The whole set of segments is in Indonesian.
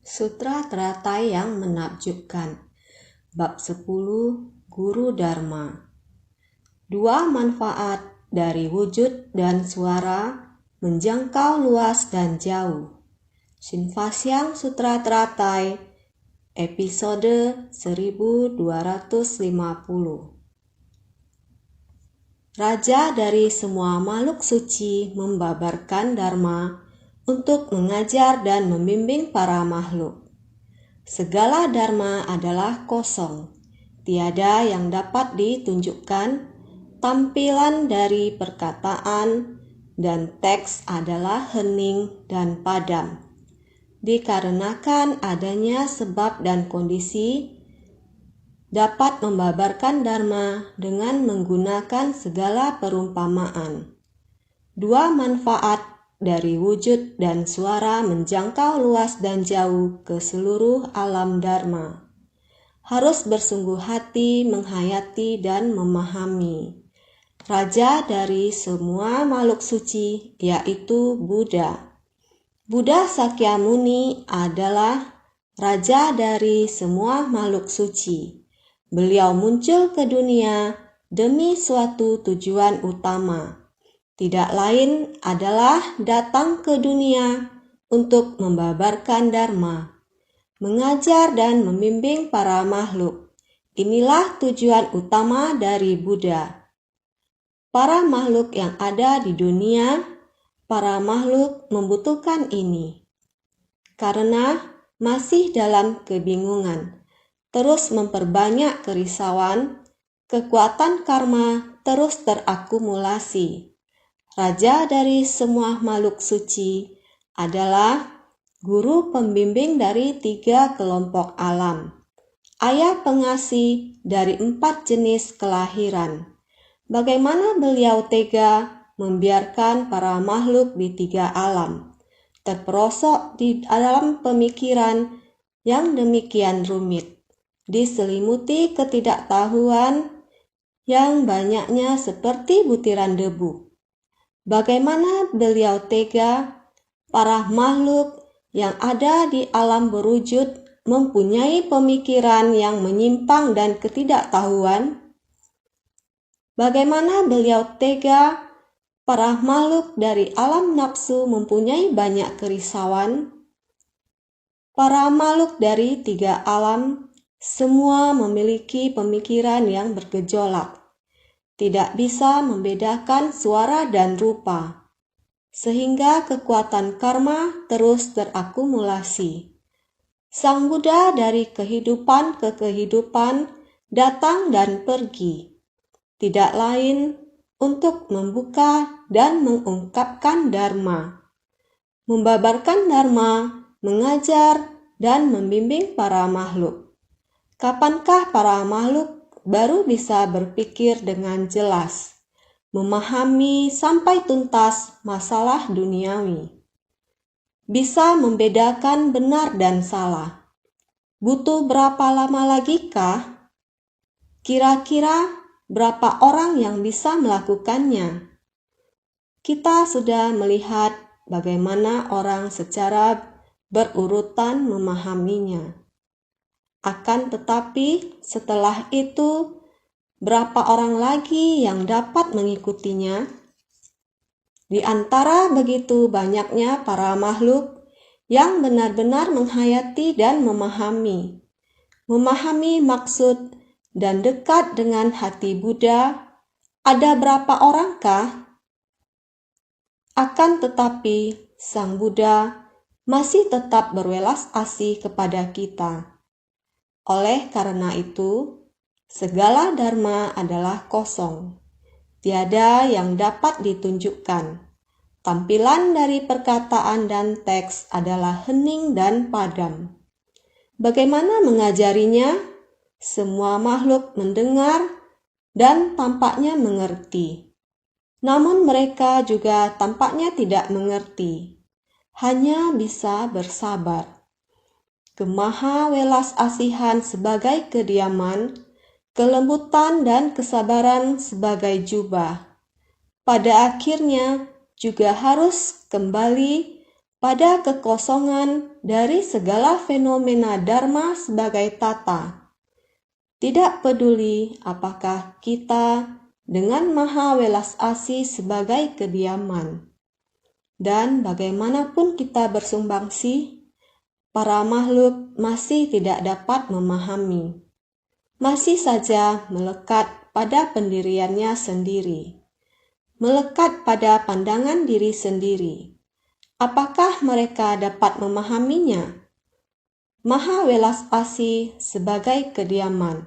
Sutra teratai yang menakjubkan. Bab 10 Guru Dharma. Dua manfaat dari wujud dan suara menjangkau luas dan jauh. Shinfasyang Sutra Teratai, episode 1250. Raja dari semua makhluk suci membabarkan dharma untuk mengajar dan membimbing para makhluk. Segala dharma adalah kosong, tiada yang dapat ditunjukkan. Tampilan dari perkataan dan teks adalah hening dan padam. Dikarenakan adanya sebab dan kondisi, dapat membabarkan dharma dengan menggunakan segala perumpamaan. Dua manfaat dari wujud dan suara menjangkau luas dan jauh ke seluruh alam dharma. Harus bersungguh hati menghayati dan memahami. Raja dari semua makhluk suci, yaitu Buddha. Buddha Sakyamuni adalah raja dari semua makhluk suci. Beliau muncul ke dunia demi suatu tujuan utama. Tidak lain adalah datang ke dunia untuk membabarkan dharma, mengajar dan membimbing para makhluk. Inilah tujuan utama dari Buddha. Para makhluk yang ada di dunia, para makhluk membutuhkan ini. Karena masih dalam kebingungan, terus memperbanyak kerisauan, kekuatan karma terus terakumulasi. Raja dari semua makhluk suci adalah guru pembimbing dari 3 kelompok alam, ayah pengasih dari 4 jenis kelahiran. Bagaimana beliau tega membiarkan para makhluk di 3 alam terperosok di dalam pemikiran yang demikian rumit, diselimuti ketidaktahuan yang banyaknya seperti butiran debu. Bagaimana beliau tega para makhluk yang ada di alam berwujud mempunyai pemikiran yang menyimpang dan ketidaktahuan? Bagaimana beliau tega para makhluk dari alam nafsu mempunyai banyak kerisauan? Para makhluk dari 3 alam semua memiliki pemikiran yang bergejolak, tidak bisa membedakan suara dan rupa, sehingga kekuatan karma terus terakumulasi. Sang Buddha dari kehidupan ke kehidupan datang dan pergi, tidak lain untuk membuka dan mengungkapkan dharma, membabarkan dharma, mengajar dan membimbing para makhluk. Kapankah para makhluk baru bisa berpikir dengan jelas, memahami sampai tuntas masalah duniawi, bisa membedakan benar dan salah? Butuh berapa lama lagi kah? Kira-kira berapa orang yang bisa melakukannya? Kita sudah melihat bagaimana orang secara berurutan memahaminya. Akan tetapi setelah itu, berapa orang lagi yang dapat mengikutinya? Di antara begitu banyaknya para makhluk yang benar-benar menghayati dan memahami maksud dan dekat dengan hati Buddha, ada berapa orangkah? Akan tetapi, Sang Buddha masih tetap berwelas asih kepada kita. Oleh karena itu, segala dharma adalah kosong, tiada yang dapat ditunjukkan. Tampilan dari perkataan dan teks adalah hening dan padam. Bagaimana mengajarinya? Semua makhluk mendengar dan tampaknya mengerti. Namun mereka juga tampaknya tidak mengerti, hanya bisa bersabar. Kemaha welas asihan sebagai kediaman, kelembutan dan kesabaran sebagai jubah. Pada akhirnya juga harus kembali pada kekosongan dari segala fenomena dharma sebagai tata. Tidak peduli apakah kita dengan maha welas asih sebagai kediaman. Dan bagaimanapun kita bersumbangsi, para makhluk masih tidak dapat memahami. Masih saja melekat pada pendiriannya sendiri. Melekat pada pandangan diri sendiri. Apakah mereka dapat memahaminya? Maha welas asih sebagai kediaman.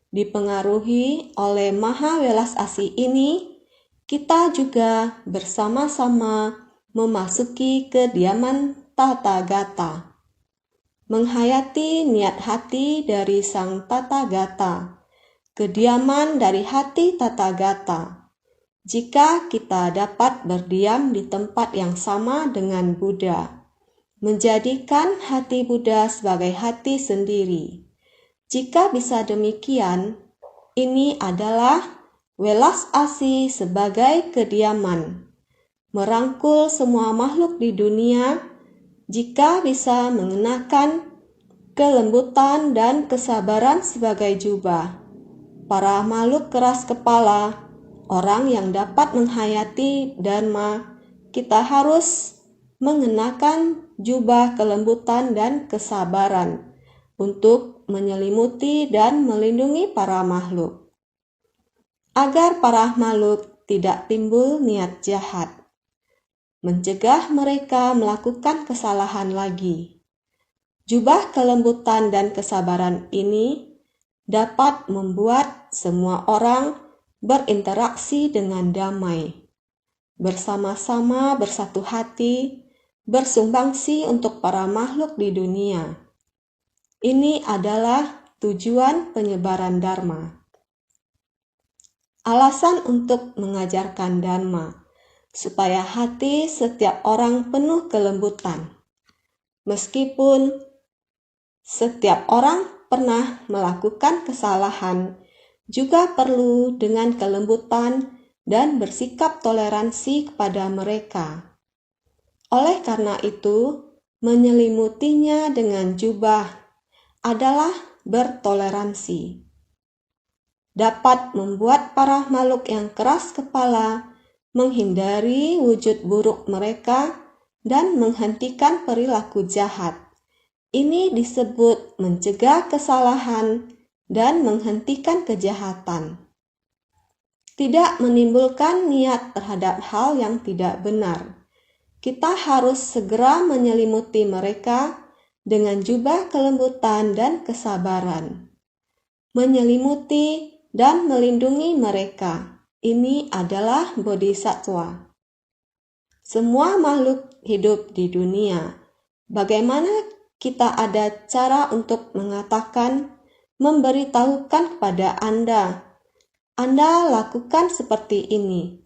Dipengaruhi oleh maha welas asih ini, kita juga bersama-sama memasuki kediaman Tathagata. Menghayati niat hati dari sang Tathagata. Kediaman dari hati Tathagata. Jika kita dapat berdiam di tempat yang sama dengan Buddha, menjadikan hati Buddha sebagai hati sendiri. Jika bisa demikian, ini adalah welas asih sebagai kediaman. Merangkul semua makhluk di dunia, jika bisa mengenakan kelembutan dan kesabaran sebagai jubah. Para makhluk keras kepala, orang yang dapat menghayati Dharma, kita harus mengenakan jubah kelembutan dan kesabaran untuk menyelimuti dan melindungi para makhluk. Agar para makhluk tidak timbul niat jahat. Mencegah mereka melakukan kesalahan lagi. Jubah kelembutan dan kesabaran ini dapat membuat semua orang berinteraksi dengan damai, bersama-sama bersatu hati, bersumbangsi untuk para makhluk di dunia. Ini adalah tujuan penyebaran Dharma. Alasan untuk mengajarkan Dharma, supaya hati setiap orang penuh kelembutan. Meskipun setiap orang pernah melakukan kesalahan, juga perlu dengan kelembutan dan bersikap toleransi kepada mereka. Oleh karena itu, menyelimutinya dengan jubah adalah bertoleransi. Dapat membuat para makhluk yang keras kepala menghindari wujud buruk mereka dan menghentikan perilaku jahat. Ini disebut mencegah kesalahan dan menghentikan kejahatan. Tidak menimbulkan niat terhadap hal yang tidak benar. Kita harus segera menyelimuti mereka dengan jubah kelembutan dan kesabaran. Menyelimuti dan melindungi mereka. Ini adalah bodhisattva. Semua makhluk hidup di dunia. Bagaimana kita ada cara untuk mengatakan, memberitahukan kepada Anda lakukan seperti ini.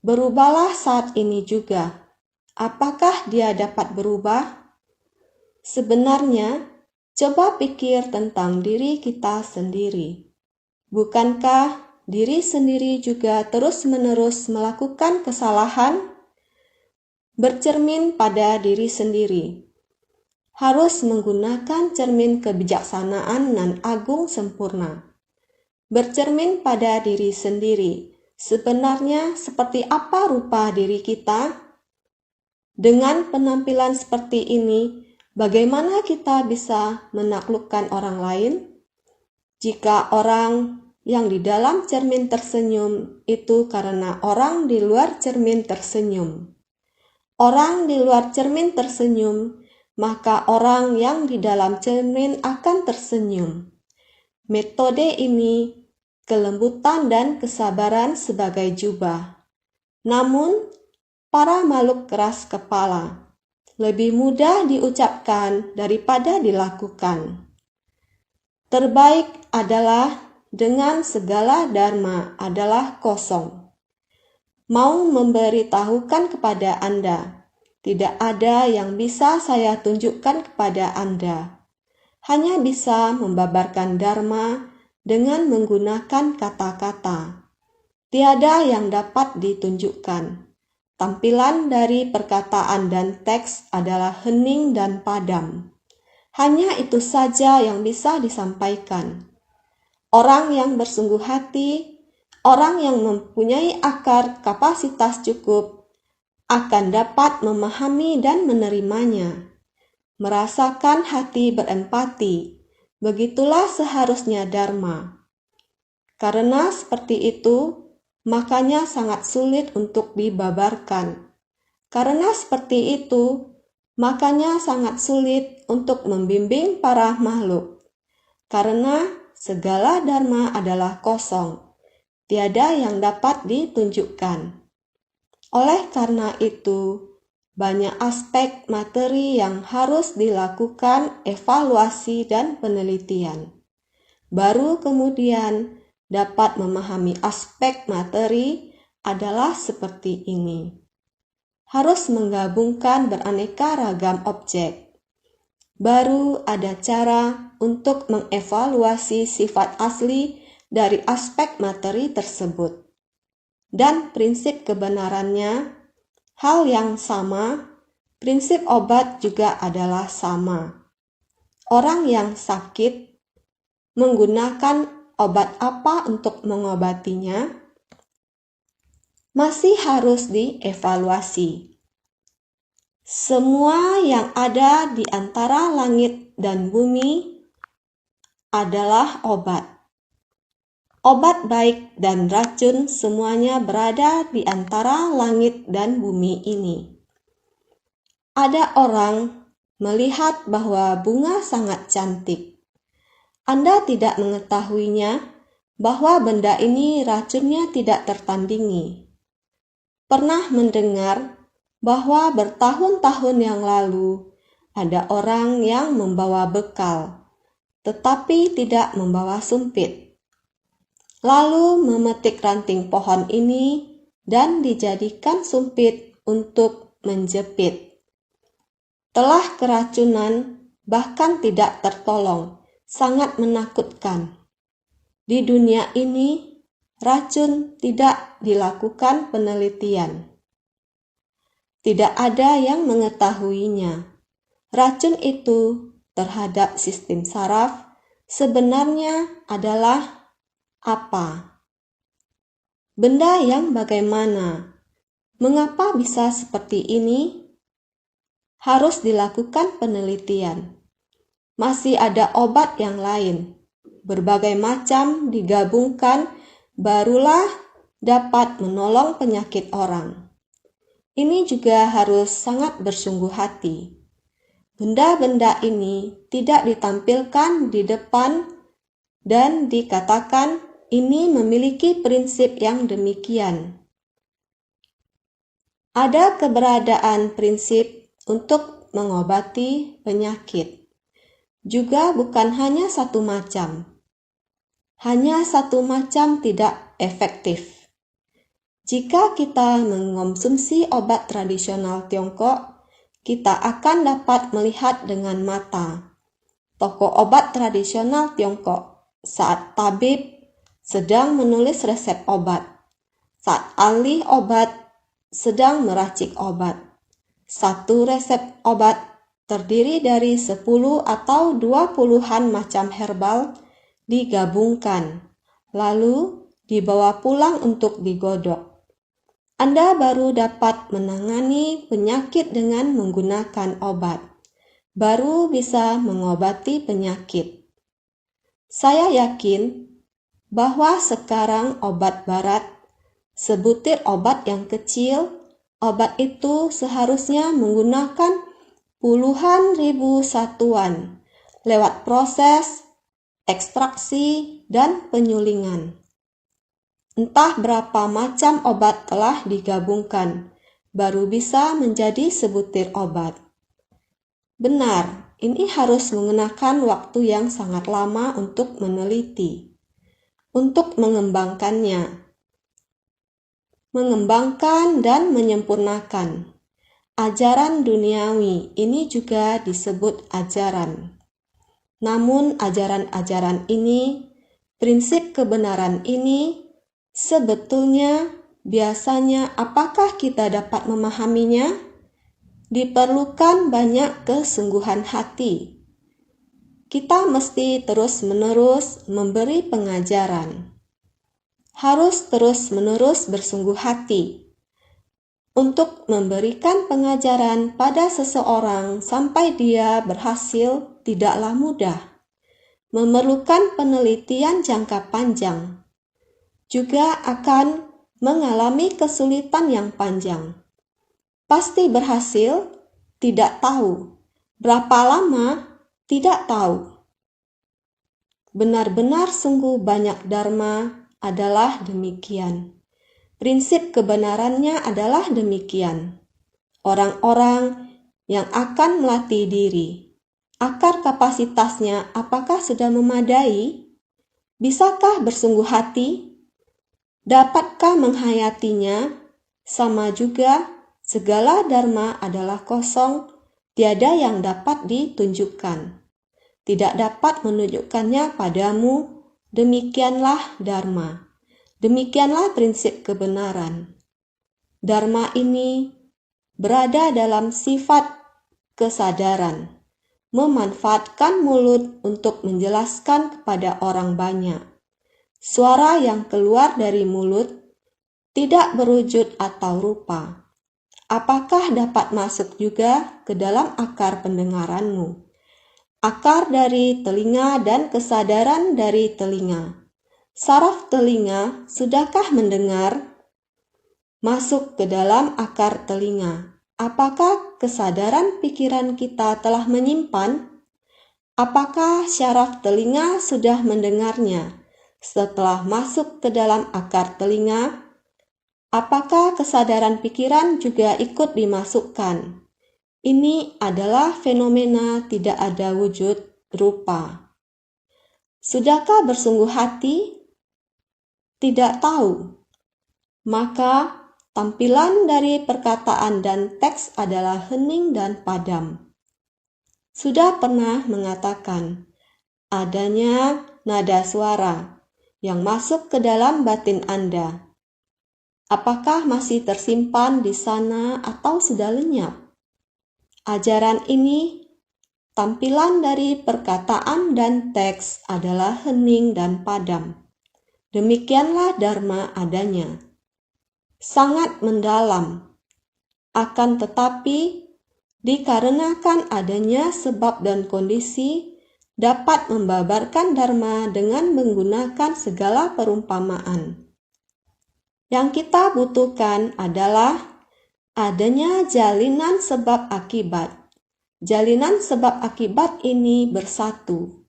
Berubahlah saat ini juga. Apakah dia dapat berubah? Sebenarnya, coba pikir tentang diri kita sendiri. Bukankah diri sendiri juga terus-menerus melakukan kesalahan? Bercermin pada diri sendiri. Harus menggunakan cermin kebijaksanaan nan agung sempurna. Bercermin pada diri sendiri. Sebenarnya seperti apa rupa diri kita? Dengan penampilan seperti ini, bagaimana kita bisa menaklukkan orang lain? Jika orang yang di dalam cermin tersenyum itu karena orang di luar cermin tersenyum. Orang di luar cermin tersenyum, maka orang yang di dalam cermin akan tersenyum. Metode ini, kelembutan dan kesabaran sebagai jubah. Namun, para makhluk keras kepala lebih mudah diucapkan daripada dilakukan. Terbaik adalah dengan segala dharma adalah kosong. Mau memberitahukan kepada Anda, tidak ada yang bisa saya tunjukkan kepada Anda. Hanya bisa membabarkan dharma dengan menggunakan kata-kata. Tiada yang dapat ditunjukkan. Tampilan dari perkataan dan teks adalah hening dan padam. Hanya itu saja yang bisa disampaikan. Orang yang bersungguh hati, orang yang mempunyai akar kapasitas cukup, akan dapat memahami dan menerimanya. Merasakan hati berempati, begitulah seharusnya Dharma. Karena seperti itu, makanya sangat sulit untuk dibabarkan. Karena seperti itu, makanya sangat sulit untuk membimbing para makhluk. Karena segala dharma adalah kosong, tiada yang dapat ditunjukkan. Oleh karena itu, banyak aspek materi yang harus dilakukan evaluasi dan penelitian. Baru kemudian dapat memahami aspek materi adalah seperti ini. Harus menggabungkan beraneka ragam objek. Baru ada cara untuk mengevaluasi sifat asli dari aspek materi tersebut. Dan prinsip kebenarannya, hal yang sama, prinsip obat juga adalah sama. Orang yang sakit menggunakan obat apa untuk mengobatinya? Masih harus dievaluasi. Semua yang ada di antara langit dan bumi adalah obat. Obat baik dan racun semuanya berada di antara langit dan bumi ini. Ada orang melihat bahwa bunga sangat cantik. Anda tidak mengetahuinya bahwa benda ini racunnya tidak tertandingi. Pernah mendengar bahwa bertahun-tahun yang lalu ada orang yang membawa bekal, tetapi tidak membawa sumpit. Lalu memetik ranting pohon ini dan dijadikan sumpit untuk menjepit. Telah keracunan, bahkan tidak tertolong, sangat menakutkan. Di dunia ini, racun tidak dilakukan penelitian. Tidak ada yang mengetahuinya. Racun itu terhadap sistem saraf sebenarnya adalah apa? Benda yang bagaimana? Mengapa bisa seperti ini? Harus dilakukan penelitian. Masih ada obat yang lain. Berbagai macam digabungkan, barulah dapat menolong penyakit orang. Ini juga harus sangat bersungguh hati. Benda-benda ini tidak ditampilkan di depan dan dikatakan ini memiliki prinsip yang demikian. Ada keberadaan prinsip untuk mengobati penyakit. Juga bukan hanya satu macam. Hanya satu macam tidak efektif. Jika kita mengonsumsi obat tradisional Tiongkok, kita akan dapat melihat dengan mata toko obat tradisional Tiongkok saat tabib sedang menulis resep obat, saat ahli obat sedang meracik obat. Satu resep obat terdiri dari 10 atau 20-an macam herbal digabungkan, lalu dibawa pulang untuk digodok. Anda baru dapat menangani penyakit dengan menggunakan obat. Baru bisa mengobati penyakit. Saya yakin bahwa sekarang obat barat, sebutir obat yang kecil, obat itu seharusnya menggunakan puluhan ribu satuan lewat proses ekstraksi dan penyulingan. Entah berapa macam obat telah digabungkan, baru bisa menjadi sebutir obat. Benar, ini harus menggunakan waktu yang sangat lama untuk meneliti, untuk mengembangkannya. Mengembangkan dan menyempurnakan. Ajaran duniawi ini juga disebut ajaran. Namun ajaran-ajaran ini, prinsip kebenaran ini, sebetulnya biasanya apakah kita dapat memahaminya? Diperlukan banyak kesungguhan hati. Kita mesti terus-menerus memberi pengajaran. Harus terus-menerus bersungguh hati. Untuk memberikan pengajaran pada seseorang sampai dia berhasil tidaklah mudah. Memerlukan penelitian jangka panjang. Juga akan mengalami kesulitan yang panjang. Pasti berhasil? Tidak tahu. Berapa lama? Tidak tahu. Benar-benar sungguh banyak dharma adalah demikian. Prinsip kebenarannya adalah demikian. Orang-orang yang akan melatih diri, akar kapasitasnya apakah sudah memadai? Bisakah bersungguh hati? Dapatkah menghayatinya? Sama juga, segala dharma adalah kosong, tiada yang dapat ditunjukkan. Tidak dapat menunjukkannya padamu, demikianlah dharma. Demikianlah prinsip kebenaran. Dharma ini berada dalam sifat kesadaran, memanfaatkan mulut untuk menjelaskan kepada orang banyak. Suara yang keluar dari mulut tidak berwujud atau rupa. Apakah dapat masuk juga ke dalam akar pendengaranmu? Akar dari telinga dan kesadaran dari telinga. Saraf telinga sudahkah mendengar? Masuk ke dalam akar telinga. Apakah kesadaran pikiran kita telah menyimpan? Apakah syaraf telinga sudah mendengarnya? Setelah masuk ke dalam akar telinga, apakah kesadaran pikiran juga ikut dimasukkan? Ini adalah fenomena tidak ada wujud rupa. Sudahkah bersungguh hati? Tidak tahu. Maka tampilan dari perkataan dan teks adalah hening dan padam. Sudah pernah mengatakan, adanya nada suara yang masuk ke dalam batin Anda. Apakah masih tersimpan di sana atau sudah lenyap? Ajaran ini, tampilan dari perkataan dan teks adalah hening dan padam. Demikianlah dharma adanya. Sangat mendalam. Akan tetapi, dikarenakan adanya sebab dan kondisi, dapat membabarkan dharma dengan menggunakan segala perumpamaan. Yang kita butuhkan adalah adanya jalinan sebab akibat. Jalinan sebab akibat ini bersatu.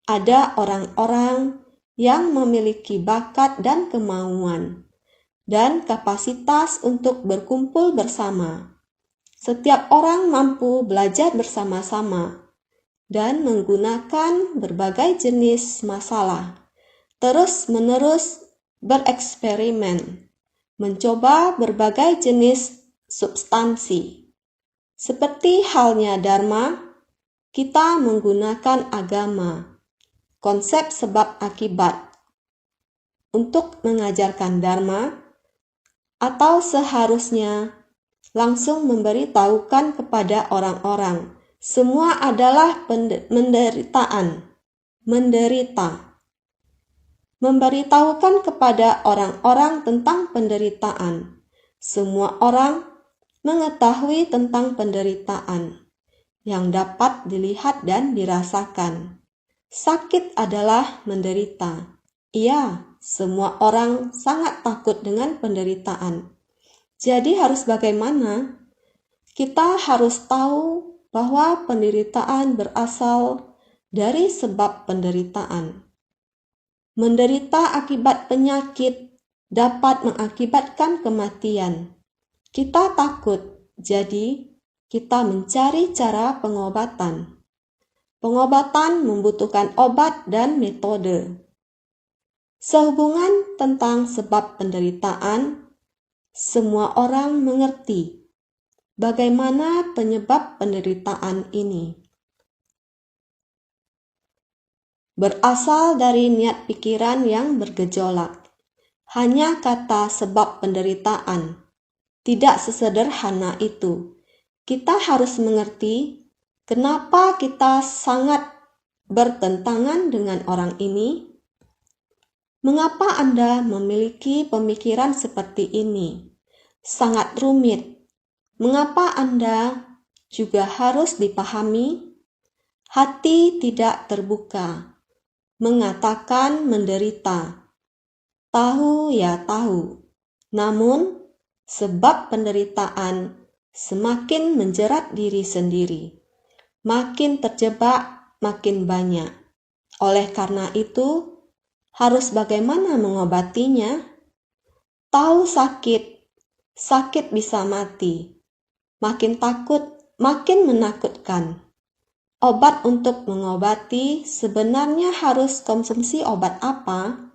Ada orang-orang yang memiliki bakat dan kemauan, dan kapasitas untuk berkumpul bersama. Setiap orang mampu belajar bersama-sama, dan menggunakan berbagai jenis masalah. Terus-menerus bereksperimen, mencoba berbagai jenis substansi. Seperti halnya dharma, kita menggunakan agama, konsep sebab akibat, untuk mengajarkan dharma, atau seharusnya langsung memberitahukan kepada orang-orang, semua adalah penderitaan, menderita. Memberitahukan kepada orang-orang tentang penderitaan. Semua orang mengetahui tentang penderitaan yang dapat dilihat dan dirasakan. Sakit adalah menderita. Iya, semua orang sangat takut dengan penderitaan. Jadi harus bagaimana? Kita harus tahu bahwa penderitaan berasal dari sebab penderitaan. Menderita akibat penyakit dapat mengakibatkan kematian. Kita takut, jadi kita mencari cara pengobatan. Pengobatan membutuhkan obat dan metode. Sehubungan tentang sebab penderitaan, semua orang mengerti bagaimana penyebab penderitaan ini. Berasal dari niat pikiran yang bergejolak. hanya kata sebab penderitaan. Tidak sesederhana itu. Kita harus mengerti kenapa kita sangat bertentangan dengan orang ini. Mengapa Anda memiliki pemikiran seperti ini? Sangat rumit. Mengapa Anda juga harus dipahami? Hati tidak terbuka, mengatakan menderita. Tahu ya tahu, namun sebab penderitaan semakin menjerat diri sendiri. Makin terjebak, makin banyak. Oleh karena itu, harus bagaimana mengobatinya? Tahu sakit bisa mati. Makin takut, makin menakutkan. Obat untuk mengobati sebenarnya harus konsumsi obat apa?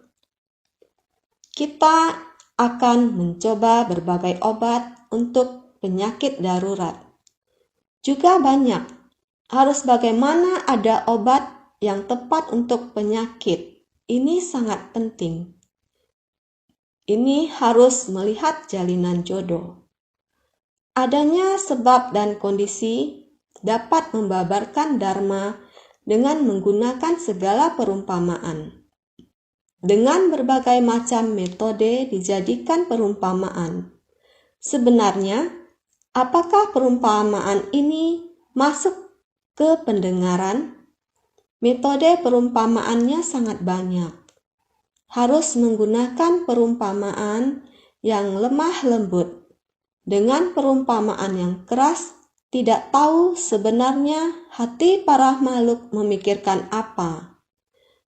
Kita akan mencoba berbagai obat untuk penyakit darurat. Juga banyak. Harus bagaimana ada obat yang tepat untuk penyakit. Ini sangat penting. Ini harus melihat jalinan jodoh. Adanya sebab dan kondisi dapat membabarkan dharma dengan menggunakan segala perumpamaan. Dengan berbagai macam metode dijadikan perumpamaan. Sebenarnya, apakah perumpamaan ini masuk ke pendengaran? Metode perumpamaannya sangat banyak. Harus menggunakan perumpamaan yang lemah lembut. Dengan perumpamaan yang keras, tidak tahu sebenarnya hati para makhluk memikirkan apa.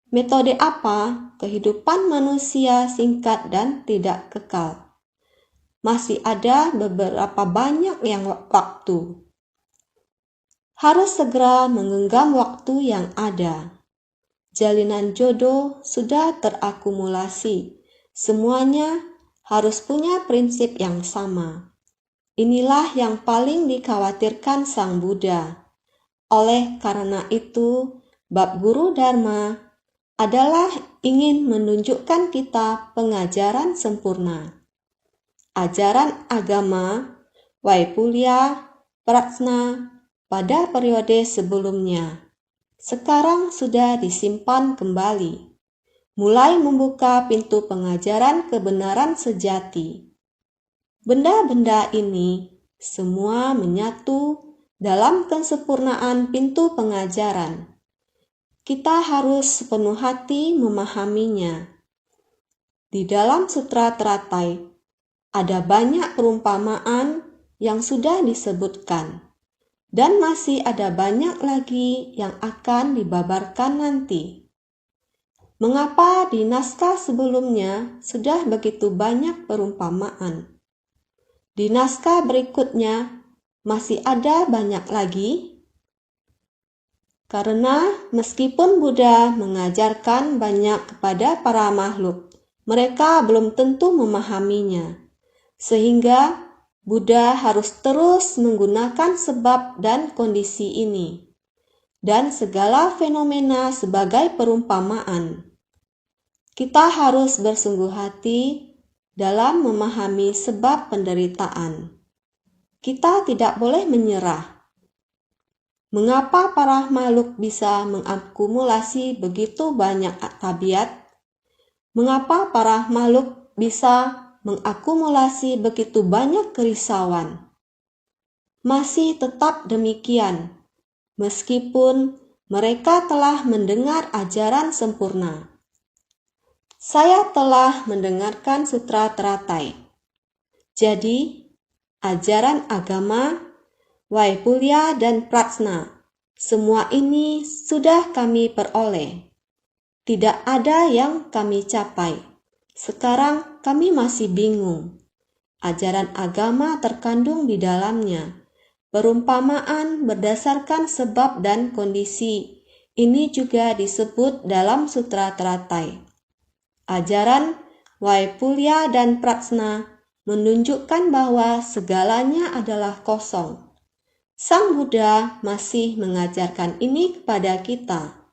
Metode apa kehidupan manusia singkat dan tidak kekal. Masih ada beberapa banyak yang waktu. Harus segera menggenggam waktu yang ada. Jalinan jodoh sudah terakumulasi. Semuanya harus punya prinsip yang sama. Inilah yang paling dikhawatirkan Sang Buddha. Oleh karena itu, bab guru Dharma adalah ingin menunjukkan kita pengajaran sempurna. Ajaran agama, Vaipulya, Prajna pada periode sebelumnya. Sekarang sudah disimpan kembali. Mulai membuka pintu pengajaran kebenaran sejati. Benda-benda ini semua menyatu dalam kesempurnaan pintu pengajaran. Kita harus sepenuh hati memahaminya. Di dalam Sutra Teratai ada banyak perumpamaan yang sudah disebutkan, dan masih ada banyak lagi yang akan dibabarkan nanti. Mengapa di naskah sebelumnya sudah begitu banyak perumpamaan? Di naskah berikutnya masih ada banyak lagi? Karena meskipun Buddha mengajarkan banyak kepada para makhluk, mereka belum tentu memahaminya. Sehingga Buddha harus terus menggunakan sebab dan kondisi ini, dan segala fenomena sebagai perumpamaan. Kita harus bersungguh hati dalam memahami sebab penderitaan. Kita tidak boleh menyerah. Mengapa para makhluk bisa mengakumulasi begitu banyak tabiat? Mengapa para makhluk bisa mengakumulasi begitu banyak kerisauan? Masih tetap demikian, meskipun mereka telah mendengar ajaran sempurna. Saya telah mendengarkan Sutra Teratai. Jadi, ajaran agama, Vaipulya dan Prajna, semua ini sudah kami peroleh. Tidak ada yang kami capai. Sekarang kami masih bingung. Ajaran agama terkandung di dalamnya. Perumpamaan berdasarkan sebab dan kondisi. Ini juga disebut dalam Sutra Teratai. Ajaran Vaipulya dan Prajna menunjukkan bahwa segalanya adalah kosong. Sang Buddha masih mengajarkan ini kepada kita.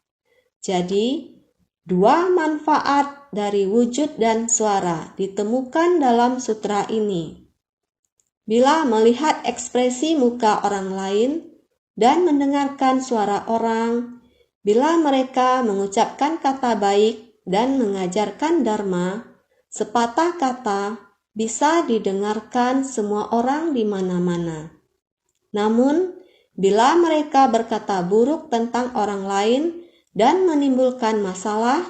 Jadi, dua manfaat dari wujud dan suara ditemukan dalam sutra ini. Bila melihat ekspresi muka orang lain dan mendengarkan suara orang, bila mereka mengucapkan kata baik dan mengajarkan dharma, sepatah kata bisa didengarkan semua orang di mana-mana. Namun, bila mereka berkata buruk tentang orang lain dan menimbulkan masalah,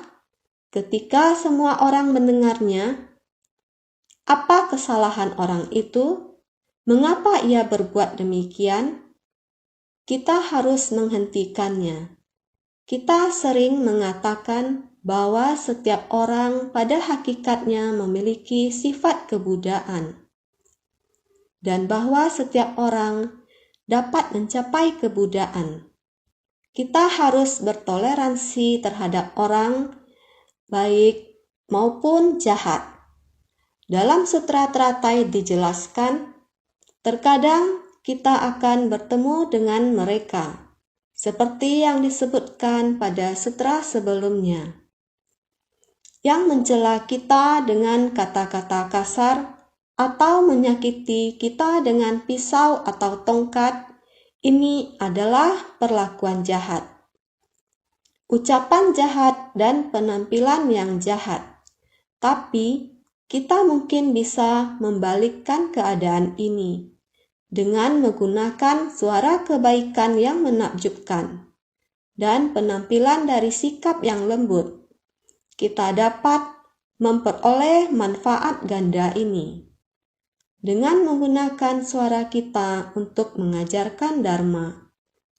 ketika semua orang mendengarnya, apa kesalahan orang itu? Mengapa ia berbuat demikian? Kita harus menghentikannya. Kita sering mengatakan bahwa setiap orang pada hakikatnya memiliki sifat kebudaan, dan bahwa setiap orang dapat mencapai kebudaan. Kita harus bertoleransi terhadap orang baik maupun jahat. Dalam Sutra Teratai dijelaskan, terkadang kita akan bertemu dengan mereka, seperti yang disebutkan pada sutra sebelumnya, yang mencela kita dengan kata-kata kasar atau menyakiti kita dengan pisau atau tongkat. Ini adalah perlakuan jahat, ucapan jahat, dan penampilan yang jahat. Tapi kita mungkin bisa membalikkan keadaan ini dengan menggunakan suara kebaikan yang menakjubkan dan penampilan dari sikap yang lembut. Kita dapat memperoleh manfaat ganda ini dengan menggunakan suara kita untuk mengajarkan dharma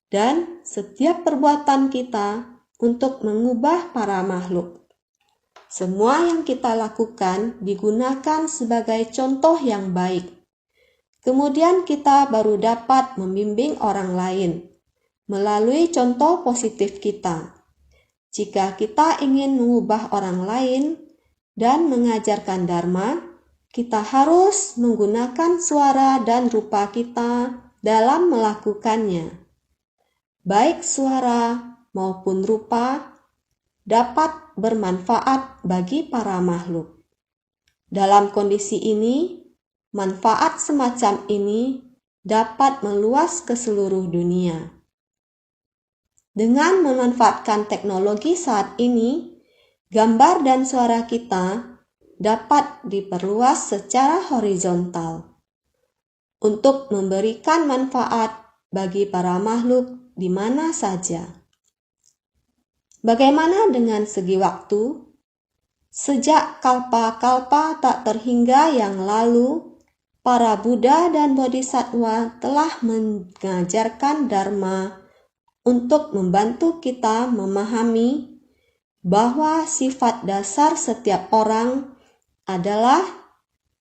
dan setiap perbuatan kita untuk mengubah para makhluk. Semua yang kita lakukan digunakan sebagai contoh yang baik. Kemudian kita baru dapat membimbing orang lain melalui contoh positif kita. Jika kita ingin mengubah orang lain dan mengajarkan dharma, kita harus menggunakan suara dan rupa kita dalam melakukannya. Baik suara maupun rupa dapat bermanfaat bagi para makhluk. Dalam kondisi ini, manfaat semacam ini dapat meluas ke seluruh dunia. Dengan memanfaatkan teknologi saat ini, gambar dan suara kita dapat diperluas secara horizontal untuk memberikan manfaat bagi para makhluk di mana saja. Bagaimana dengan segi waktu? Sejak kalpa-kalpa tak terhingga yang lalu, para Buddha dan Bodhisattva telah mengajarkan dharma untuk membantu kita memahami bahwa sifat dasar setiap orang adalah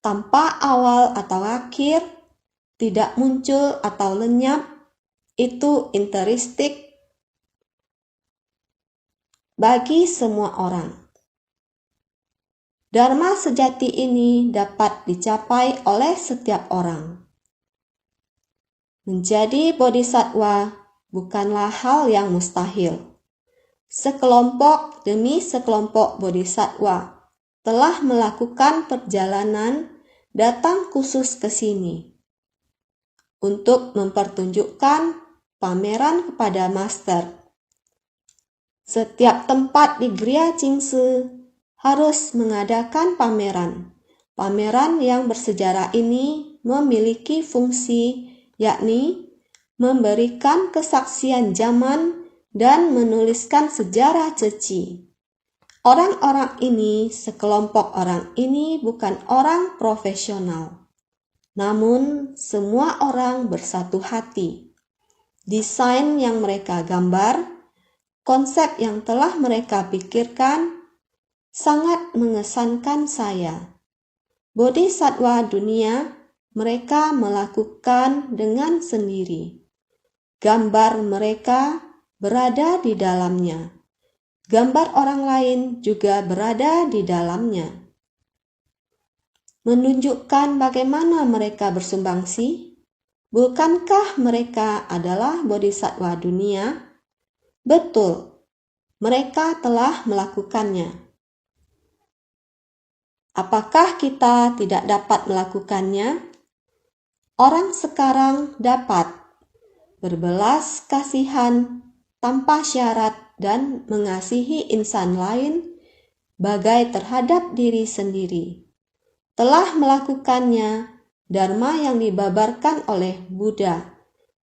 tanpa awal atau akhir, tidak muncul atau lenyap, itu interistik bagi semua orang. Dharma sejati ini dapat dicapai oleh setiap orang. Menjadi bodhisattva bukanlah hal yang mustahil. Sekelompok demi sekelompok bodhisattva telah melakukan perjalanan datang khusus ke sini untuk mempertunjukkan pameran kepada master. Setiap tempat di Gria Jingsi harus mengadakan pameran. Pameran yang bersejarah ini memiliki fungsi, yakni memberikan kesaksian zaman dan menuliskan sejarah Ceci. Orang-orang ini, sekelompok orang ini bukan orang profesional, namun semua orang bersatu hati. Desain yang mereka gambar, konsep yang telah mereka pikirkan, sangat mengesankan saya. Bodhisattva dunia mereka melakukan dengan sendiri. Gambar mereka berada di dalamnya. Gambar orang lain juga berada di dalamnya. Menunjukkan bagaimana mereka bersumbangsi. Bukankah mereka adalah bodhisattva dunia? Betul, mereka telah melakukannya. Apakah kita tidak dapat melakukannya? Orang sekarang dapat berbelas kasihan tanpa syarat dan mengasihi insan lain bagai terhadap diri sendiri. Telah melakukannya dharma yang dibabarkan oleh Buddha,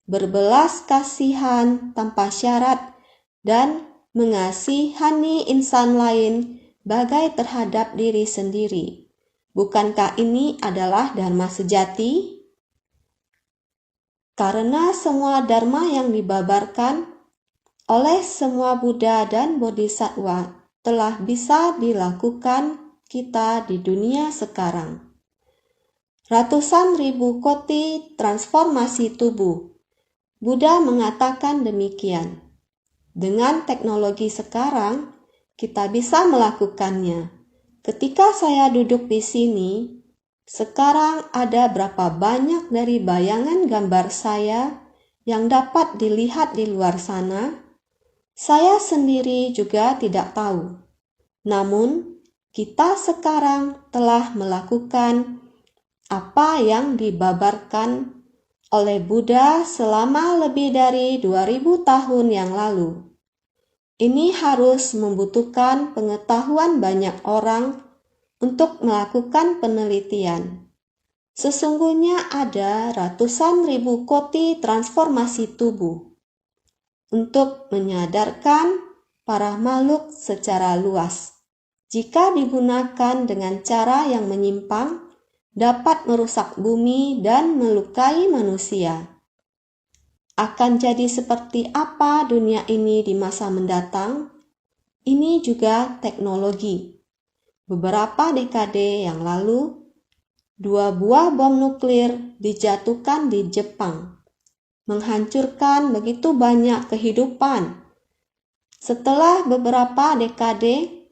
berbelas kasihan tanpa syarat dan mengasihani insan lain bagai terhadap diri sendiri. Bukankah ini adalah dharma sejati? Karena semua dharma yang dibabarkan oleh semua Buddha dan Bodhisattva telah bisa dilakukan kita di dunia sekarang. Ratusan ribu koti transformasi tubuh. Buddha mengatakan demikian. Dengan teknologi sekarang, kita bisa melakukannya. Ketika saya duduk di sini, sekarang ada berapa banyak dari bayangan gambar saya yang dapat dilihat di luar sana? Saya sendiri juga tidak tahu. Namun, kita sekarang telah melakukan apa yang dibabarkan oleh Buddha selama lebih dari 2000 tahun yang lalu. Ini harus membutuhkan pengetahuan banyak orang untuk melakukan penelitian. Sesungguhnya ada ratusan ribu koti transformasi tubuh untuk menyadarkan para makhluk secara luas. Jika digunakan dengan cara yang menyimpang, dapat merusak bumi dan melukai manusia. Akan jadi seperti apa dunia ini di masa mendatang? Ini juga teknologi. Beberapa dekade yang lalu, 2 buah bom nuklir dijatuhkan di Jepang, menghancurkan begitu banyak kehidupan. Setelah beberapa dekade,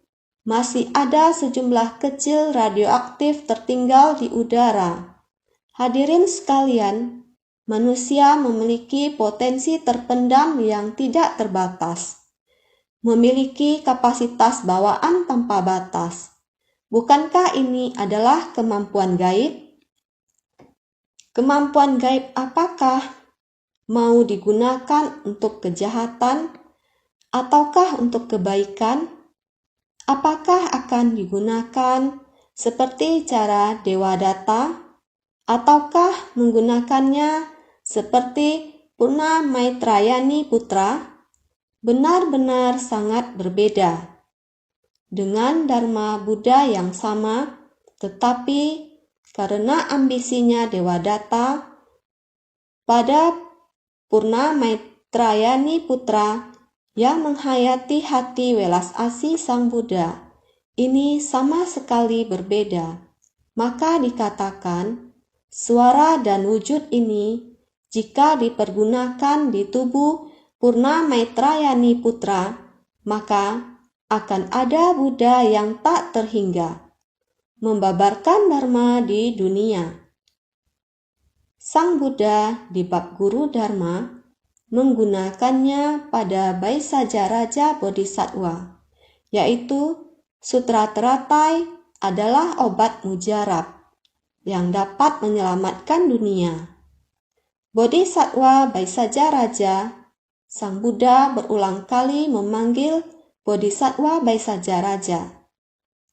masih ada sejumlah kecil radioaktif tertinggal di udara. Hadirin sekalian, manusia memiliki potensi terpendam yang tidak terbatas, memiliki kapasitas bawaan tanpa batas. Bukankah ini adalah kemampuan gaib? Kemampuan gaib apakah? Mau digunakan untuk kejahatan ataukah untuk kebaikan? Apakah akan digunakan seperti cara Dewa Data ataukah menggunakannya seperti Purna Maitrayani Putra? Benar-benar sangat berbeda. Dengan Dharma Buddha yang sama, tetapi karena ambisinya Dewa Data, pada Purna Maitrayani Putra yang menghayati hati welas asih Sang Buddha, ini sama sekali berbeda. Maka dikatakan, suara dan wujud ini, jika dipergunakan di tubuh Purna Maitrayani Putra, maka akan ada Buddha yang tak terhingga, membabarkan Dharma di dunia. Sang Buddha di bab Guru Dharma menggunakannya pada Baisaja Raja Bodhisattva, yaitu Sutra Teratai adalah obat mujarab yang dapat menyelamatkan dunia. Bodhisattva Baisaja Raja, Sang Buddha berulang kali memanggil Bodhisattva Baisaja Raja.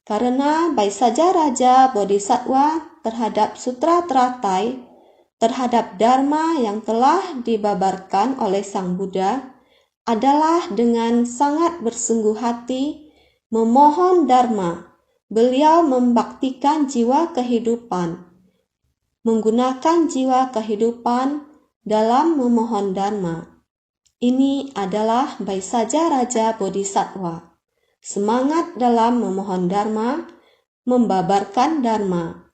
Karena Baisaja Raja Bodhisattva terhadap Sutra Teratai, terhadap Dharma yang telah dibabarkan oleh Sang Buddha, adalah dengan sangat bersungguh hati memohon Dharma. Beliau membaktikan jiwa kehidupan, menggunakan jiwa kehidupan dalam memohon Dharma. Ini adalah Baisaja Raja Bodhisattva. Semangat dalam memohon Dharma, membabarkan Dharma.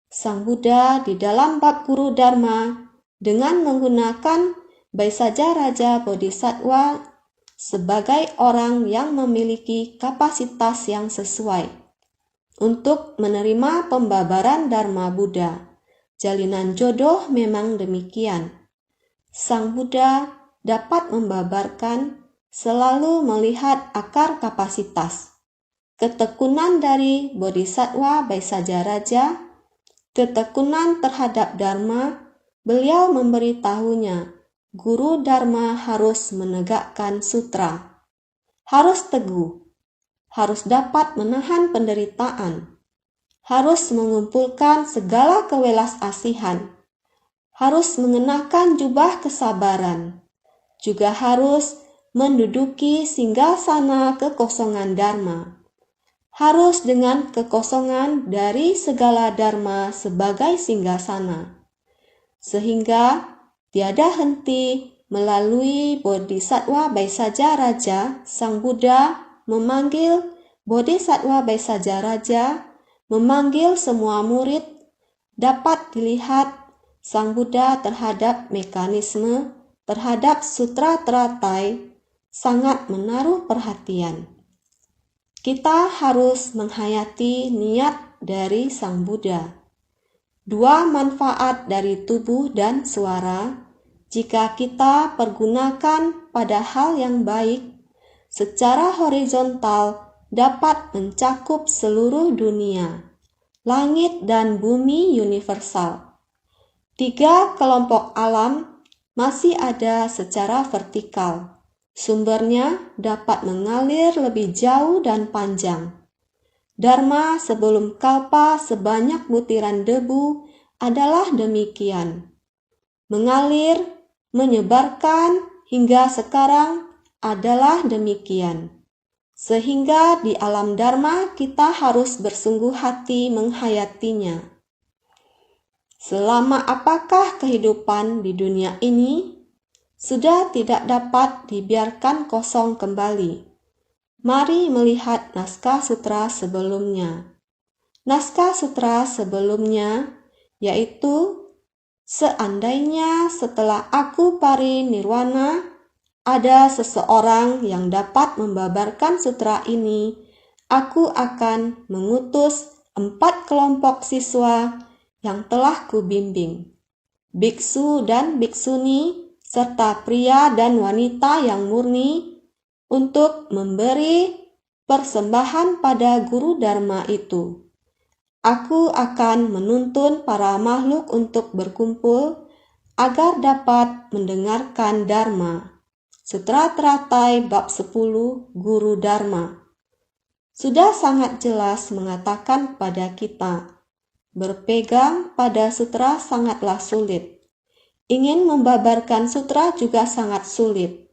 Sang Buddha di dalam bab Guru Dharma dengan menggunakan Baisaja Raja Bodhisattva sebagai orang yang memiliki kapasitas yang sesuai untuk menerima pembabaran Dharma Buddha. Jalinan jodoh memang demikian. Sang Buddha dapat membabarkan selalu melihat akar kapasitas. ketekunan dari Bodhisattva Baisaja Raja, ketekunan terhadap Dharma. Beliau memberitahunya, guru Dharma harus menegakkan sutra, harus teguh, harus dapat menahan penderitaan, harus mengumpulkan segala kewelas asihan, harus mengenakan jubah kesabaran, juga harus menduduki singgasana kekosongan Dharma, harus dengan kekosongan dari segala Dharma sebagai singgasana, sehingga tiada henti melalui Bodhisattva Baisaja Raja. Sang Buddha memanggil Bodhisattva Baisaja Raja, memanggil semua murid. Dapat dilihat Sang Buddha terhadap mekanisme, terhadap sutra teratai sangat menaruh perhatian. Kita harus menghayati niat dari Sang Buddha. Dua manfaat dari tubuh dan suara, jika kita pergunakan pada hal yang baik, secara horizontal dapat mencakup seluruh dunia, langit dan bumi universal. 3 kelompok alam masih ada secara vertikal. Sumbernya dapat mengalir lebih jauh dan panjang. Dharma sebelum kalpa sebanyak butiran debu adalah demikian. Mengalir, menyebarkan hingga sekarang adalah demikian. Sehingga di alam Dharma kita harus bersungguh hati menghayatinya. Selama apakah kehidupan di dunia ini sudah tidak dapat dibiarkan kosong kembali. Mari melihat naskah sutra sebelumnya. Naskah sutra sebelumnya yaitu, seandainya setelah aku parinirwana ada seseorang yang dapat membabarkan sutra ini, aku akan mengutus 4 kelompok siswa yang telah kubimbing, biksu dan biksuni, serta pria dan wanita yang murni, untuk memberi persembahan pada guru Dharma itu. Aku akan menuntun para makhluk untuk berkumpul agar dapat mendengarkan Dharma. Sutra Teratai Bab 10 Guru Dharma sudah sangat jelas mengatakan pada kita, berpegang pada sutra sangatlah sulit. Ingin membabarkan sutra juga sangat sulit.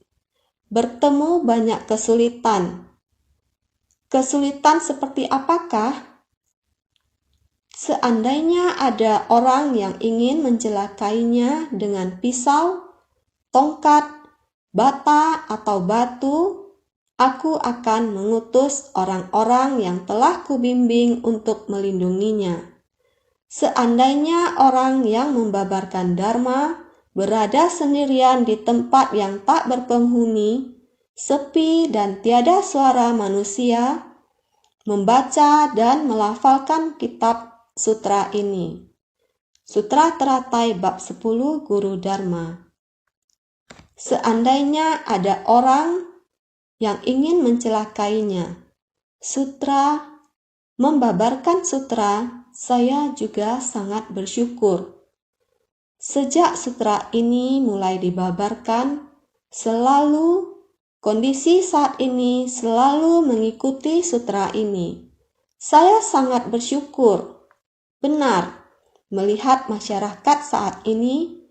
Bertemu banyak kesulitan. Kesulitan seperti apakah? Seandainya ada orang yang ingin mencelakainya dengan pisau, tongkat, bata, atau batu, aku akan mengutus orang-orang yang telah kubimbing untuk melindunginya. Seandainya orang yang membabarkan Dharma berada sendirian di tempat yang tak berpenghuni, sepi dan tiada suara manusia, membaca dan melafalkan kitab sutra ini. Sutra Teratai Bab 10 Guru Dharma. Seandainya ada orang yang ingin mencelakainya, membabarkan sutra, saya juga sangat bersyukur. Sejak sutra ini mulai dibabarkan, kondisi saat ini selalu mengikuti sutra ini. Saya sangat bersyukur. Benar, melihat masyarakat saat ini,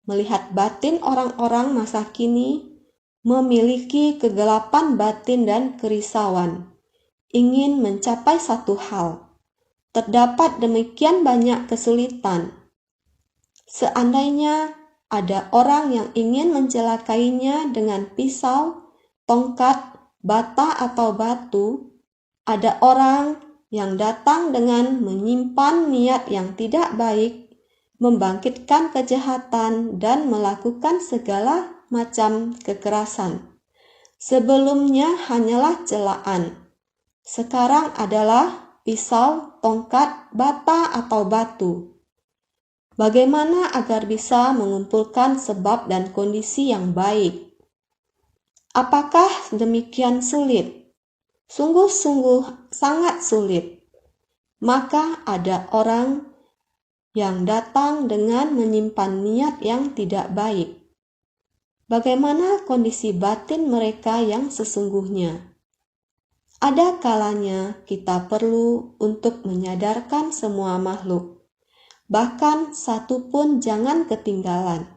melihat batin orang-orang masa kini, memiliki kegelapan batin dan kerisauan, ingin mencapai satu hal. Terdapat demikian banyak kesulitan. Seandainya ada orang yang ingin mencelakainya dengan pisau, tongkat, bata atau batu, ada orang yang datang dengan menyimpan niat yang tidak baik, membangkitkan kejahatan dan melakukan segala macam kekerasan. Sebelumnya hanyalah celaan. Sekarang adalah pisau, tongkat, bata atau batu. Bagaimana agar bisa mengumpulkan sebab dan kondisi yang baik? Apakah demikian sulit? Sungguh-sungguh sangat sulit. Maka ada orang yang datang dengan menyimpan niat yang tidak baik. Bagaimana kondisi batin mereka yang sesungguhnya? Ada kalanya kita perlu untuk menyadarkan semua makhluk, bahkan satu pun jangan ketinggalan,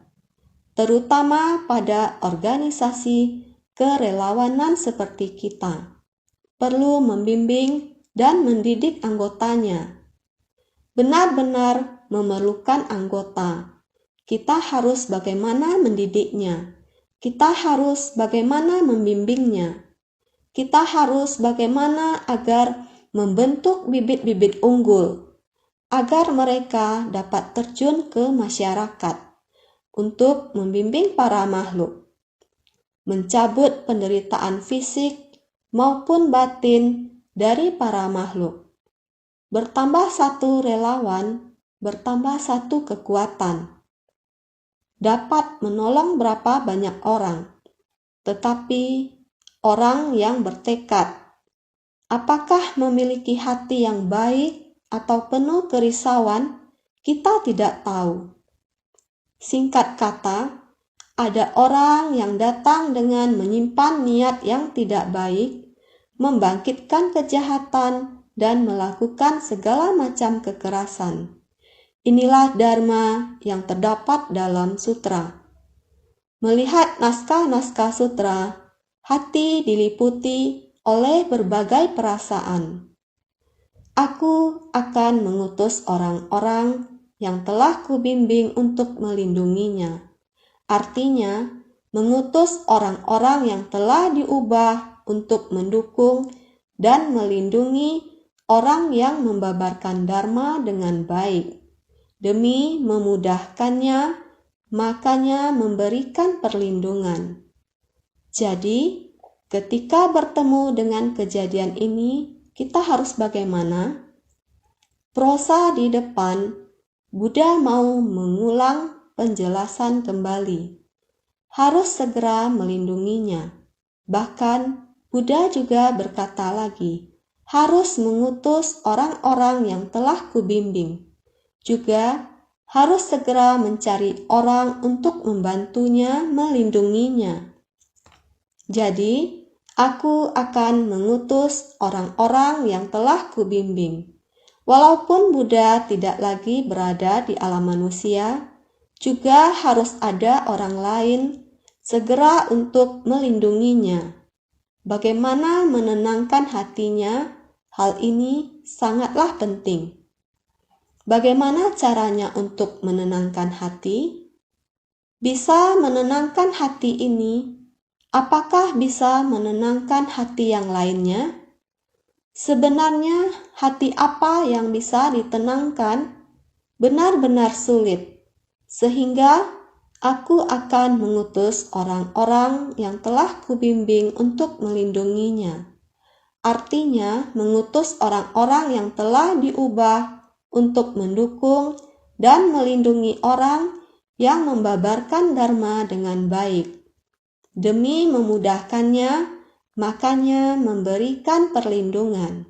terutama pada organisasi kerelawanan seperti kita. Perlu membimbing dan mendidik anggotanya. Benar-benar memerlukan anggota. Kita harus bagaimana mendidiknya. Kita harus bagaimana membimbingnya. Kita harus bagaimana agar membentuk bibit-bibit unggul, agar mereka dapat terjun ke masyarakat untuk membimbing para makhluk, mencabut penderitaan fisik maupun batin dari para makhluk. Bertambah satu relawan, bertambah satu kekuatan. Dapat menolong berapa banyak orang, tetapi orang yang bertekad, apakah memiliki hati yang baik atau penuh kerisauan, kita tidak tahu. Singkat kata, ada orang yang datang dengan menyimpan niat yang tidak baik, membangkitkan kejahatan, dan melakukan segala macam kekerasan. Inilah dharma yang terdapat dalam sutra. Melihat naskah-naskah sutra, hati diliputi oleh berbagai perasaan. Aku akan mengutus orang-orang yang telah kubimbing untuk melindunginya. Artinya, mengutus orang-orang yang telah diubah untuk mendukung dan melindungi orang yang membabarkan dharma dengan baik. Demi memudahkannya, makanya memberikan perlindungan. Jadi, ketika bertemu dengan kejadian ini, kita harus bagaimana? Prosa di depan, Buddha mau mengulang penjelasan kembali. Harus segera melindunginya. Bahkan, Buddha juga berkata lagi, harus mengutus orang-orang yang telah kubimbing. Juga harus segera mencari orang untuk membantunya melindunginya. Jadi, aku akan mengutus orang-orang yang telah kubimbing. Walaupun Buddha tidak lagi berada di alam manusia, juga harus ada orang lain segera untuk melindunginya. Bagaimana menenangkan hatinya, hal ini sangatlah penting. Bagaimana caranya untuk menenangkan hati? Bisa menenangkan hati ini. Apakah bisa menenangkan hati yang lainnya? Sebenarnya hati apa yang bisa ditenangkan? Benar-benar sulit. Sehingga aku akan mengutus orang-orang yang telah kubimbing untuk melindunginya. Artinya mengutus orang-orang yang telah diubah untuk mendukung dan melindungi orang yang membabarkan dharma dengan baik. Demi memudahkannya, makanya memberikan perlindungan.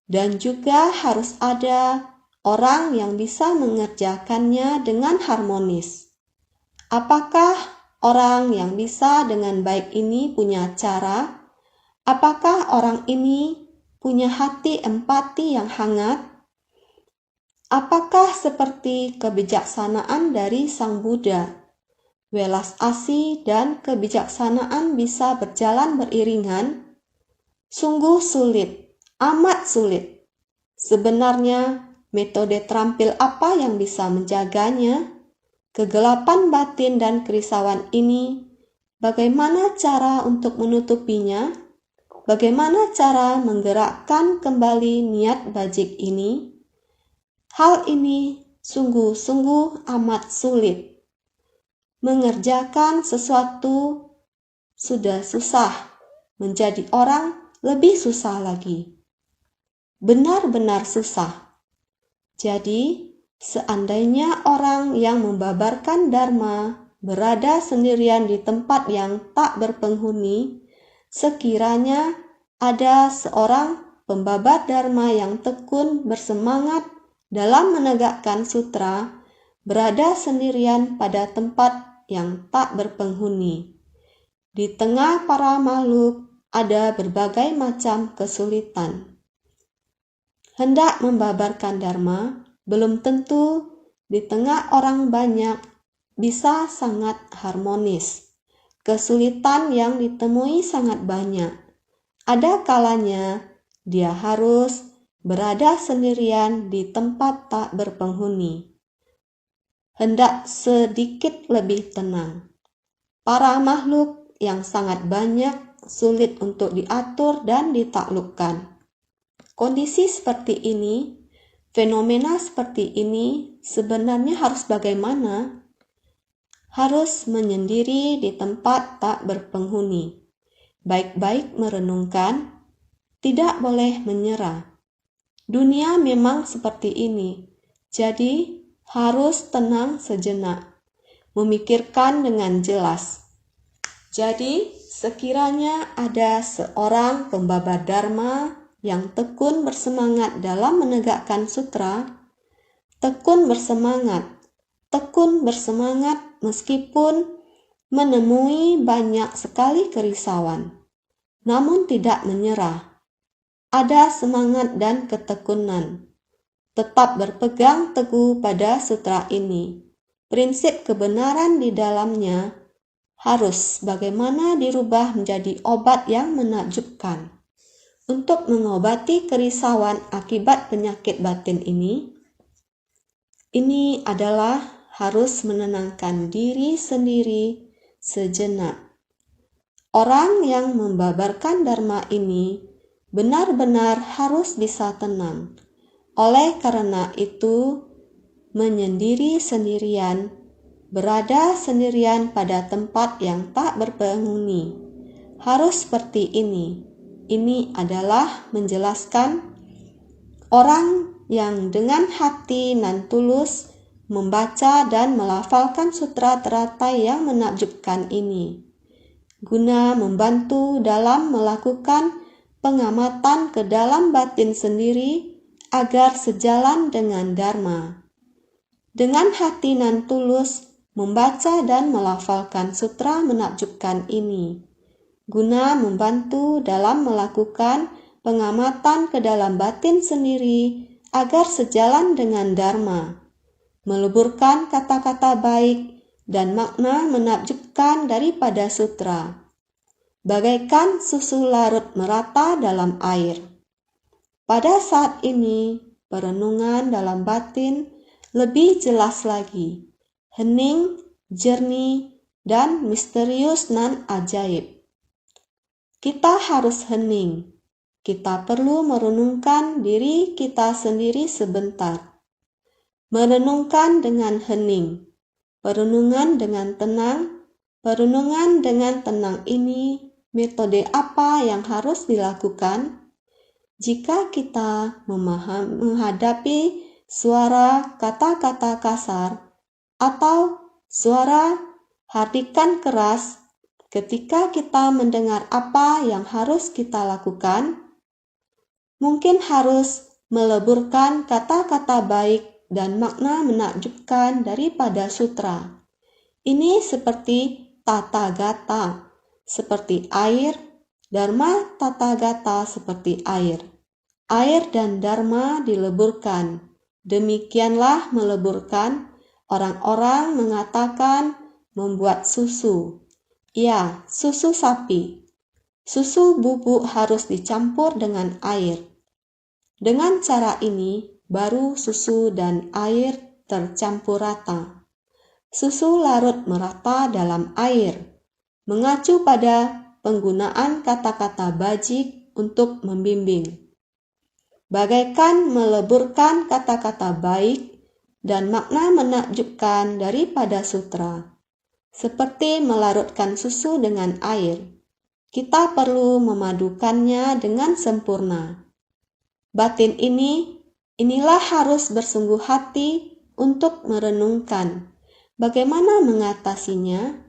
Dan juga harus ada orang yang bisa mengerjakannya dengan harmonis. Apakah orang yang bisa dengan baik ini punya cara? Apakah orang ini punya hati empati yang hangat? Apakah seperti kebijaksanaan dari Sang Buddha? Welas asih dan kebijaksanaan bisa berjalan beriringan? Sungguh sulit, amat sulit. Sebenarnya, metode terampil apa yang bisa menjaganya? Kegelapan batin dan kerisauan ini, bagaimana cara untuk menutupinya? Bagaimana cara menggerakkan kembali niat bajik ini? Hal ini sungguh-sungguh amat sulit. Mengerjakan sesuatu sudah susah, menjadi orang lebih susah lagi. Benar-benar susah. Jadi, seandainya orang yang membabarkan dharma berada sendirian di tempat yang tak berpenghuni, sekiranya ada seorang pembabat dharma yang tekun bersemangat dalam menegakkan sutra berada sendirian pada tempat yang tak berpenghuni. Di tengah para makhluk ada berbagai macam kesulitan. Hendak membabarkan dharma belum tentu di tengah orang banyak bisa sangat harmonis. Kesulitan yang ditemui sangat banyak. Ada kalanya dia harus berada sendirian di tempat tak berpenghuni. Hendak sedikit lebih tenang. Para makhluk yang sangat banyak sulit untuk diatur dan ditaklukkan. Kondisi seperti ini, fenomena seperti ini sebenarnya harus bagaimana? Harus menyendiri di tempat tak berpenghuni. Baik-baik merenungkan, tidak boleh menyerah. Dunia memang seperti ini, jadi harus tenang sejenak, memikirkan dengan jelas. Jadi, sekiranya ada seorang pembabat dharma yang tekun bersemangat dalam menegakkan sutra, tekun bersemangat meskipun menemui banyak sekali kerisauan, namun tidak menyerah. Ada semangat dan ketekunan. Tetap berpegang teguh pada sutra ini. Prinsip kebenaran di dalamnya harus bagaimana dirubah menjadi obat yang menakjubkan. Untuk mengobati kerisauan akibat penyakit batin ini adalah harus menenangkan diri sendiri sejenak. Orang yang membabarkan dharma ini benar-benar harus bisa tenang. Oleh karena itu, menyendiri sendirian, berada sendirian pada tempat yang tak berpenghuni, harus seperti ini. Ini adalah menjelaskan orang yang dengan hati nan tulus membaca dan melafalkan sutra teratai yang menakjubkan ini, guna membantu dalam melakukan pengamatan ke dalam batin sendiri agar sejalan dengan dharma. Dengan hati nan tulus membaca dan melafalkan sutra menakjubkan ini, guna membantu dalam melakukan pengamatan ke dalam batin sendiri agar sejalan dengan dharma, meleburkan kata-kata baik dan makna menakjubkan daripada sutra, bagaikan susu larut merata dalam air. Pada saat ini, perenungan dalam batin lebih jelas lagi, hening, jernih, dan misterius nan ajaib. Kita harus hening. Kita perlu merenungkan diri kita sendiri sebentar. Merenungkan dengan hening. Perenungan dengan tenang. Perenungan dengan tenang ini, metode apa yang harus dilakukan? Jika kita menghadapi suara kata-kata kasar atau suara hardikan keras, ketika kita mendengar apa yang harus kita lakukan, mungkin harus meleburkan kata-kata baik dan makna menakjubkan daripada sutra. Ini seperti tata gata, seperti air, dharma tata gata seperti air. Air dan dharma dileburkan. Demikianlah meleburkan. Orang-orang mengatakan membuat susu. Ya, susu sapi. Susu bubuk harus dicampur dengan air. Dengan cara ini, baru susu dan air tercampur rata. Susu larut merata dalam air, mengacu pada penggunaan kata-kata bajik untuk membimbing. Bagaikan meleburkan kata-kata baik dan makna menakjubkan daripada sutra. Seperti melarutkan susu dengan air, kita perlu memadukannya dengan sempurna. Batin inilah harus bersungguh hati untuk merenungkan. Bagaimana mengatasinya?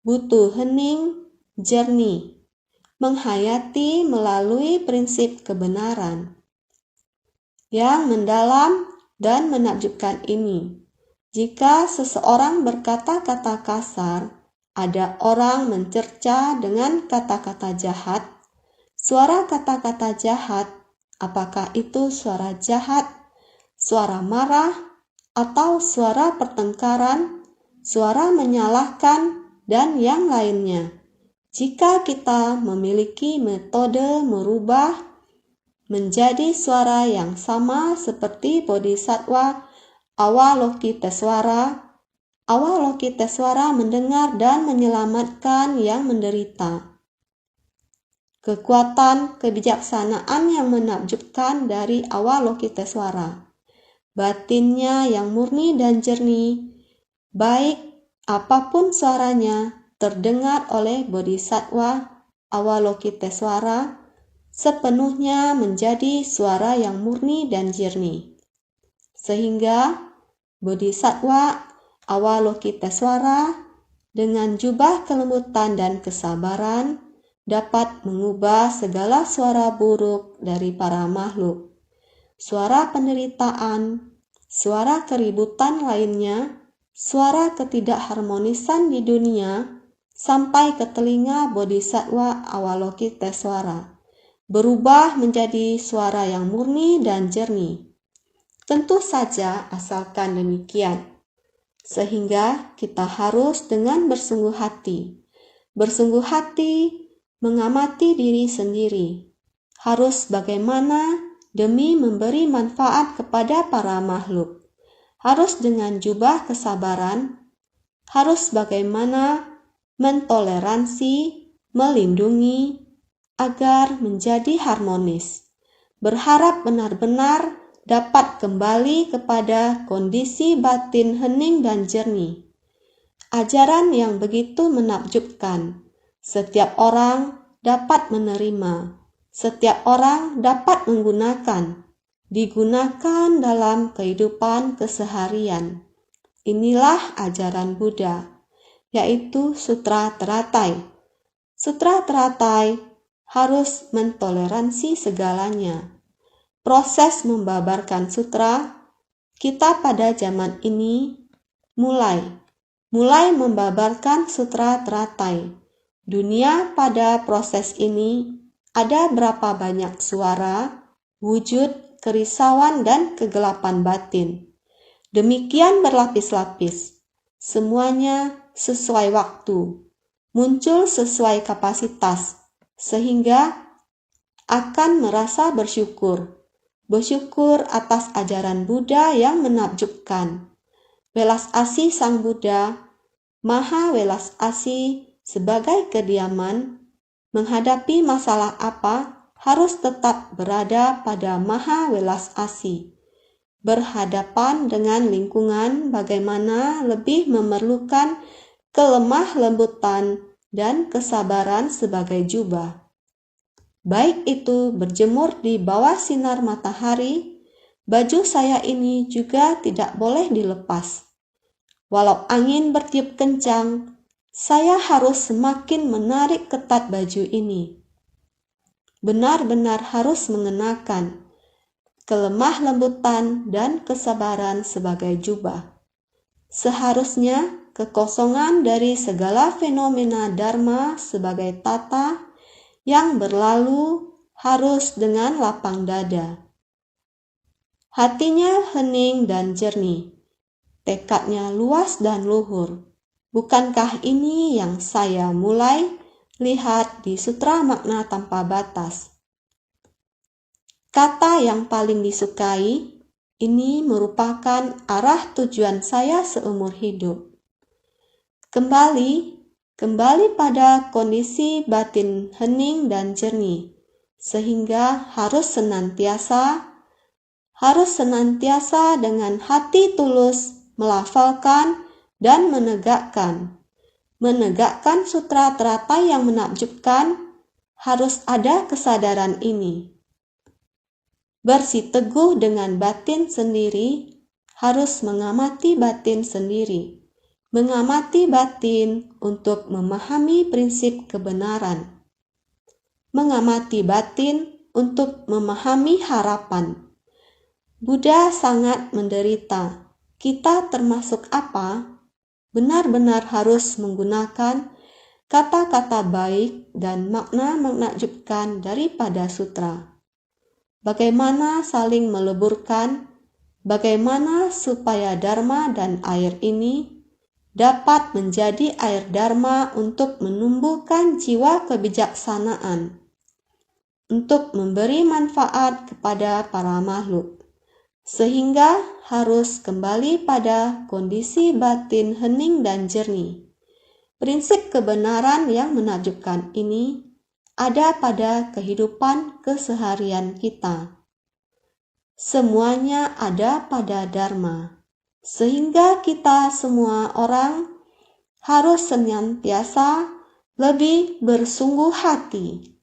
Butuh hening, jernih. menghayati melalui prinsip kebenaran yang mendalam dan menakjubkan ini. Jika seseorang berkata-kata kasar, ada orang mencerca dengan kata-kata jahat. Suara kata-kata jahat, apakah itu suara jahat, suara marah, atau suara pertengkaran, suara menyalahkan, dan yang lainnya? Jika kita memiliki metode merubah menjadi suara yang sama seperti Bodhisattva Avalokitesvara, Avalokitesvara mendengar dan menyelamatkan yang menderita. Kekuatan kebijaksanaan yang menakjubkan dari Avalokitesvara. Batinnya yang murni dan jernih, baik apapun suaranya, terdengar oleh Bodhisattva Avalokitesvara, sepenuhnya menjadi suara yang murni dan jernih. Sehingga Bodhisattva Avalokitesvara dengan jubah kelembutan dan kesabaran dapat mengubah segala suara buruk dari para makhluk. Suara penderitaan, suara keributan lainnya, suara ketidakharmonisan di dunia sampai ke telinga Bodhisattva Avalokitesvara berubah menjadi suara yang murni dan jernih. Tentu saja asalkan demikian. Sehingga kita harus dengan bersungguh hati mengamati diri sendiri. Harus bagaimana demi memberi manfaat kepada para makhluk. Harus dengan jubah kesabaran. Harus bagaimana mentoleransi, melindungi, agar menjadi harmonis. Berharap benar-benar dapat kembali kepada kondisi batin hening dan jernih. Ajaran yang begitu menakjubkan. Setiap orang dapat menerima. Setiap orang dapat menggunakan. Digunakan dalam kehidupan keseharian. Inilah ajaran Buddha, yaitu Sutra Teratai. Sutra Teratai harus mentoleransi segalanya. Proses membabarkan sutra, kita pada zaman ini mulai membabarkan Sutra Teratai. Dunia pada proses ini ada berapa banyak suara, wujud, kerisauan, dan kegelapan batin. Demikian berlapis-lapis. Semuanya sesuai waktu, muncul sesuai kapasitas, sehingga akan merasa bersyukur atas ajaran Buddha yang menakjubkan. Welas asih Sang Buddha, Maha Welas asih sebagai kediaman, menghadapi masalah apa harus tetap berada pada Maha Welas asih. Berhadapan dengan lingkungan bagaimana lebih memerlukan kelemah lembutan dan kesabaran sebagai jubah. Baik itu berjemur di bawah sinar matahari, baju saya ini juga tidak boleh dilepas. Walau angin bertiup kencang, saya harus semakin menarik ketat baju ini. Benar-benar harus mengenakan kelemah lembutan dan kesabaran sebagai jubah. Seharusnya kekosongan dari segala fenomena dharma sebagai tata yang berlalu harus dengan lapang dada. Hatinya hening dan jernih, tekadnya luas dan luhur. Bukankah ini yang saya mulai lihat di Sutra Makna Tanpa Batas? Kata yang paling disukai, ini merupakan arah tujuan saya seumur hidup. Kembali pada kondisi batin hening dan jernih, sehingga harus senantiasa dengan hati tulus melafalkan dan menegakkan Sutra Teratai yang menakjubkan. Harus ada kesadaran ini. Bersiteguh dengan batin sendiri, harus mengamati batin sendiri. Mengamati batin untuk memahami prinsip kebenaran. mengamati batin untuk memahami harapan. Buddha sangat menderita. Kita termasuk apa? Benar-benar harus menggunakan kata-kata baik dan makna menakjubkan daripada sutra. Bagaimana saling meleburkan, bagaimana supaya dharma dan air ini dapat menjadi air dharma untuk menumbuhkan jiwa kebijaksanaan, untuk memberi manfaat kepada para makhluk, sehingga harus kembali pada kondisi batin hening dan jernih. Prinsip kebenaran yang menakjubkan ini ada pada kehidupan keseharian kita. Semuanya ada pada Dharma, sehingga kita semua orang harus senantiasa lebih bersungguh hati